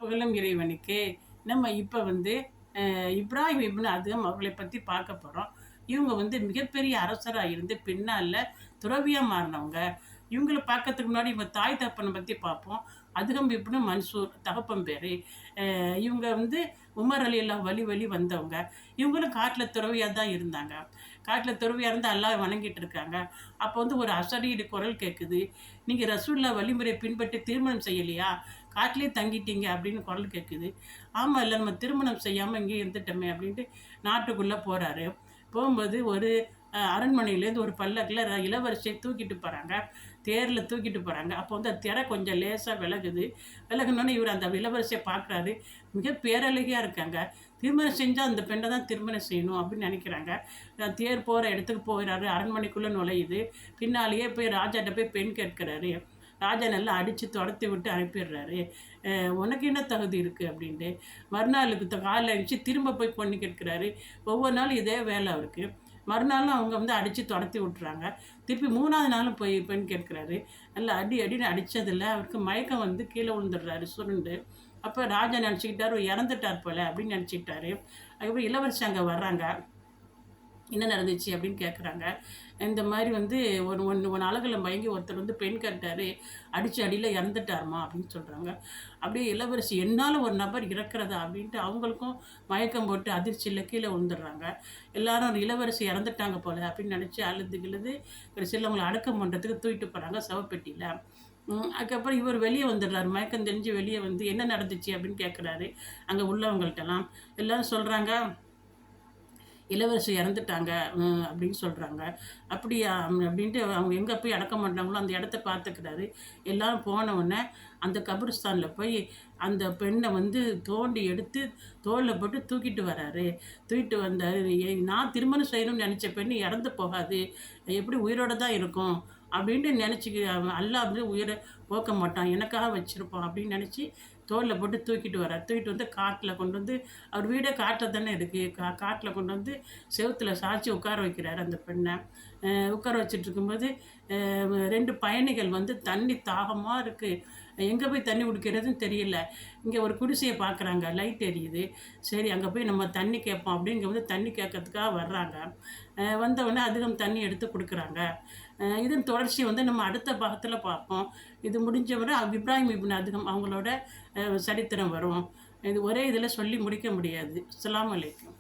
புகழும் இறைவனுக்கே. நம்ம இப்போ வந்து இப்ராஹிம் இப்னு அதுகம் அவர்களை பற்றி பார்க்க போகிறோம். இவங்க வந்து மிகப்பெரிய அரசராக இருந்து பின்னால் துறவியாக மாறினவங்க. இவங்கள பார்க்கறதுக்கு முன்னாடி இவங்க தாய் தகப்பனை பற்றி பார்ப்போம். அதுகம் இப்னு மன்சூர் தகப்பன் பேர். இவங்க வந்து உமர் அலி எல்லாம் வழி வந்தவங்க. இவங்களும் காட்டில் துறவியாக தான் இருந்தாங்க. காட்டில் துறவியாக இருந்து அல்லாஹ் வணங்கிட்டு இருக்காங்க. அப்போ வந்து ஒரு அசரீடு குரல் கேட்குது. நீங்கள் ரசூல்லா வழிமுறை பின்பற்றி திருமணம் செய்யலையா, காட்டிலே தங்கிட்டீங்க அப்படின்னு குரல் கேட்குது. ஆமாம், இல்லை நம்ம திருமணம் செய்யாமல் இங்கே இருந்துட்டோமே அப்படின்ட்டு நாட்டுக்குள்ளே போகிறாரு. போகும்போது ஒரு அரண்மனையிலேருந்து ஒரு பல்லக்கில் இளவரசியை தூக்கிட்டு போகிறாங்க. தேரில் தூக்கிட்டு போகிறாங்க. அப்போ வந்து அந்த திரை கொஞ்சம் லேசாக விலகுனோன்னே இவர் அந்த இளவரசியை பார்க்குறாரு. மிக பேரழகியாக இருக்காங்க. திருமணம் செஞ்சால் அந்த பெண்ணை தான் திருமணம் செய்யணும் அப்படின்னு நினைக்கிறாங்க. தேர் போகிற இடத்துக்கு போகிறாரு. அரண்மனைக்குள்ளே நுழையுது. பின்னாலேயே போய் ராஜாட்ட போய் பெண் கேட்கிறாரு. ராஜா நல்லா அடித்து துரத்தி விட்டு அனுப்பிடுறாரு. உனக்கு என்ன தகுதி இருக்குது அப்படின்ட்டு. மறுநாளுக்கு காலையில் அடித்து திரும்ப போய் பொண்ணு கேட்குறாரு. ஒவ்வொரு நாளும் இதே வேலை அவருக்கு. மறுநாளும் அவங்க வந்து அடித்து துரத்தி விட்டுறாங்க. திருப்பி 3ஆவது நாளும் போய் பெண் கேட்குறாரு. நல்லா அடின்னு அடித்ததில் அவருக்கு மயக்கம் வந்து கீழே விழுந்துடுறாரு சுருண்டு. அப்போ ராஜா நினச்சிக்கிட்டாரு இறந்துட்டார் போல் அப்படின்னு நினச்சிக்கிட்டாரு. அதுக்கப்புறம் இளவரசி அங்கே வர்றாங்க. என்ன நடந்துச்சு அப்படின்னு கேட்குறாங்க. இந்த மாதிரி வந்து ஒன்று அழகில் மயங்கி ஒருத்தர் வந்து பெண் கேட்டார், அடித்து அடியில் இறந்துட்டாருமா அப்படின்னு சொல்கிறாங்க. அப்படியே இளவரசி என்னால் ஒரு நபர் இறக்குறதா அப்படின்ட்டு அவங்களுக்கும் மயக்கம் போட்டு அதிர்ச்சியில் கீழே விழுந்துடுறாங்க. எல்லாரும் இளவரசி இறந்துட்டாங்க போல அப்படின்னு நினச்சி அழுது கடைசியில் அவங்களை அடக்கம் பண்ணுறதுக்கு தூக்கிட்டு போகிறாங்க சவப்பெட்டியில். அதுக்கப்புறம் இவர் வெளியே வந்துடுறாரு. மயக்கம் தெரிஞ்சு வெளியே வந்து என்ன நடந்துச்சு அப்படின்னு கேட்குறாரு. அங்கே உள்ளவங்கள்ட்டெல்லாம் எல்லோரும் சொல்கிறாங்க, இளவரசி இறந்துட்டாங்க அப்படின்னு சொல்கிறாங்க. அப்படியா அப்படின்ட்டு அவங்க எங்கே போய் அடக்கம் பண்ணுறாங்களோ அந்த இடத்த பார்த்துக்கிறாரு. எல்லோரும் போனவுடனே அந்த கபிரிஸ்தானில் போய் அந்த பெண்ணை வந்து தோண்டி எடுத்து தோளில் போட்டு தூக்கிட்டு வராரு. தூக்கிட்டு வந்தார். நான் திருமணம் செய்யணும்னு நினச்ச பெண்ணு இறந்து போகாது, எப்படி உயிரோடு தான் இருக்கும் அப்படின்ட்டு நினச்சிக்க. அல்லாஹ் வந்து உயிரை போக்க மாட்டான், எனக்காக வச்சுருப்பான் அப்படின்னு நினச்சி தோளில் போட்டு தூக்கிட்டு வரார். தூக்கிட்டு வந்து காட்டில் கொண்டு வந்து, அவர் வீடே காட்டில் தானே இருக்குது, காட்டில் கொண்டு வந்து செவுத்தில் சாய்ச்சி உட்கார வைக்கிறார் அந்த பெண்ணை. உட்கார வச்சுட்டு இருக்கும்போது 2 பயணிகள் வந்து தண்ணி தாகமாக இருக்குது, எங்கே போய் தண்ணி குடிக்கிறதுன்னு தெரியல. இங்கே ஒரு குடிசையை பார்க்குறாங்க, லைட் எரியுது. சரி அங்கே போய் நம்ம தண்ணி கேட்போம் அப்படிங்க வந்து தண்ணி கேட்கறதுக்காக வர்றாங்க. வந்தவுடனே அதுவும் தண்ணி எடுத்து கொடுக்குறாங்க. இதன் தொடர்ச்சி வந்து நம்ம அடுத்த பாகத்தில் பார்ப்போம். இது முடிஞ்சவரை இப்ராஹிம் இப்னு அதுகம் அவங்களோட சரித்திரம் வரும். இது ஒரே இதில் சொல்லி முடிக்க முடியாது. அஸ்ஸலாமு அலைக்கும்.